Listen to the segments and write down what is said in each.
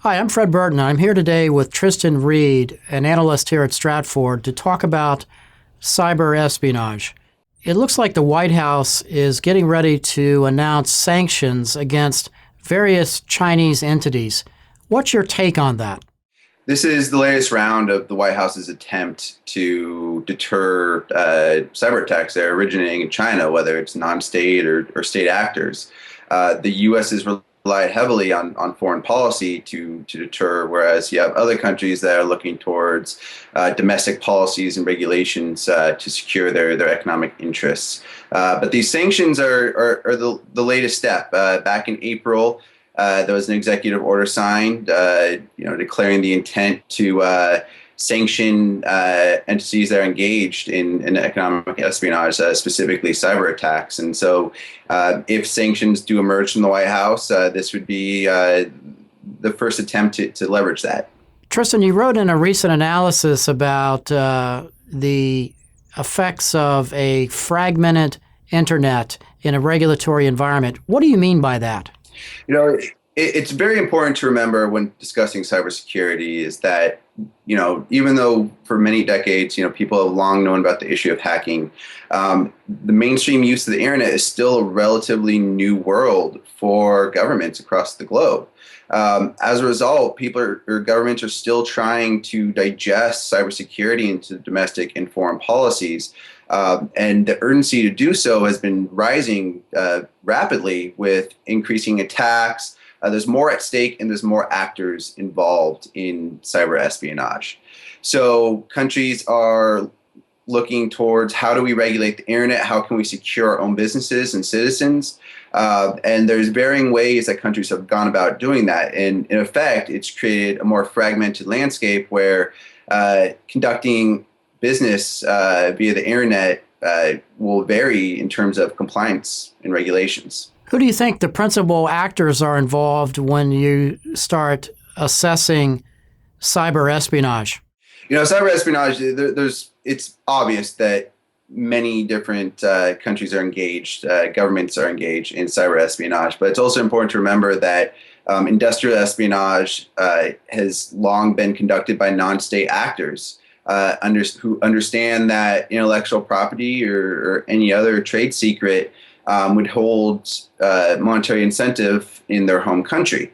Hi, I'm Fred Burton. I'm here today with Tristan Reed, an analyst here at Stratfor, to talk about cyber espionage. It looks like the White House is getting ready to announce sanctions against various Chinese entities. What's your take on that? This is the latest round of the White House's attempt to deter cyber attacks that are originating in China, whether it's non-state or state actors. The U.S. has relied heavily on foreign policy to deter, whereas you have other countries that are looking towards domestic policies and regulations to secure their economic interests. But these sanctions are the latest step. Back in April, there was an executive order signed, declaring the intent to sanction entities that are engaged in economic espionage, specifically cyber attacks. And so, if sanctions do emerge from the White House, this would be the first attempt to leverage that. Tristan, you wrote in a recent analysis about the effects of a fragmented internet in a regulatory environment. What do you mean by that? It's very important to remember when discussing cybersecurity is that, even though for many decades, people have long known about the issue of hacking, the mainstream use of the internet is still a relatively new world for governments across the globe. As a result, governments are still trying to digest cybersecurity into domestic and foreign policies. And the urgency to do so has been rising rapidly with increasing attacks. There's more at stake and there's more actors involved in cyber espionage. So countries are looking towards how do we regulate the internet? How can we secure our own businesses and citizens? And there's varying ways that countries have gone about doing that. And in effect, it's created a more fragmented landscape where conducting business via the internet will vary in terms of compliance and regulations. Who do you think the principal actors are involved when you start assessing cyber espionage? Cyber espionage, it's obvious that many different countries are engaged, governments are engaged in cyber espionage, but it's also important to remember that industrial espionage has long been conducted by non-state actors who understand that intellectual property or any other trade secret would hold monetary incentive in their home country.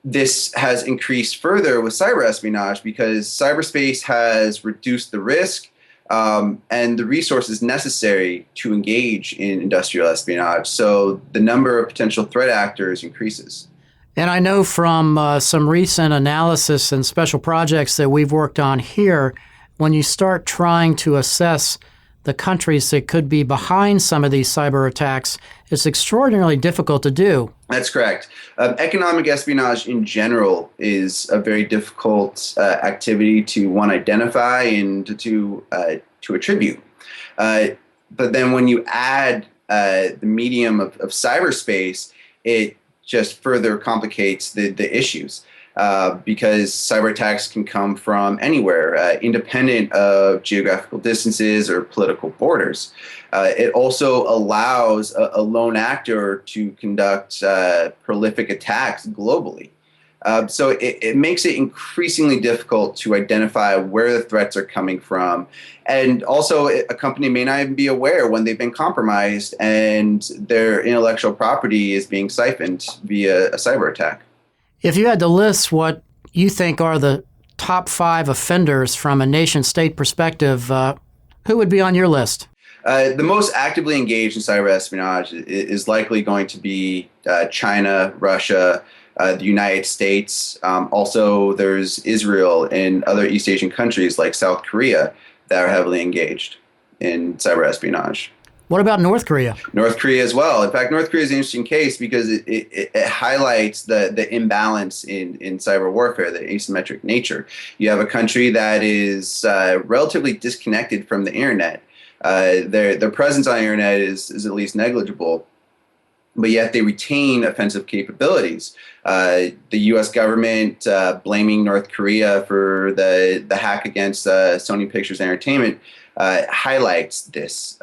This has increased further with cyber espionage because cyberspace has reduced the risk and the resources necessary to engage in industrial espionage. So the number of potential threat actors increases. And I know from some recent analysis and special projects that we've worked on here, when you start trying to assess the countries that could be behind some of these cyber attacks, it's extraordinarily difficult to do. That's correct. Economic espionage in general is a very difficult activity to identify and to attribute. But then when you add the medium of cyberspace, it just further complicates the issues. Because cyber attacks can come from anywhere, independent of geographical distances or political borders. It also allows a lone actor to conduct prolific attacks globally. So it makes it increasingly difficult to identify where the threats are coming from. And also, a company may not even be aware when they've been compromised and their intellectual property is being siphoned via a cyber attack. If you had to list what you think are the top 5 offenders from a nation-state perspective, who would be on your list? The most actively engaged in cyber espionage is likely going to be China, Russia, the United States. Also, there's Israel and other East Asian countries like South Korea that are heavily engaged in cyber espionage. What about North Korea? North Korea as well. In fact, North Korea is an interesting case because it highlights the imbalance in cyber warfare, the asymmetric nature. You have a country that is relatively disconnected from the internet. Their presence on the internet is at least negligible, but yet they retain offensive capabilities. The U.S. government blaming North Korea for the hack against Sony Pictures Entertainment highlights this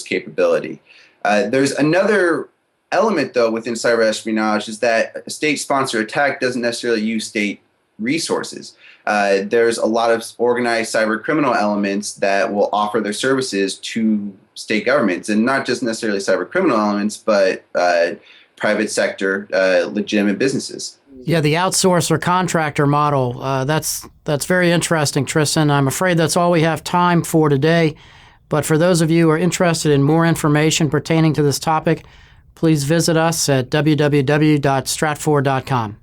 capability. There's another element, though, within cyber espionage is that a state-sponsored attack doesn't necessarily use state resources. There's a lot of organized cyber criminal elements that will offer their services to state governments, and not just necessarily cyber criminal elements, but private sector legitimate businesses. Yeah, the outsource or contractor model, that's very interesting, Tristan. I'm afraid that's all we have time for today. But for those of you who are interested in more information pertaining to this topic, please visit us at www.stratfor.com.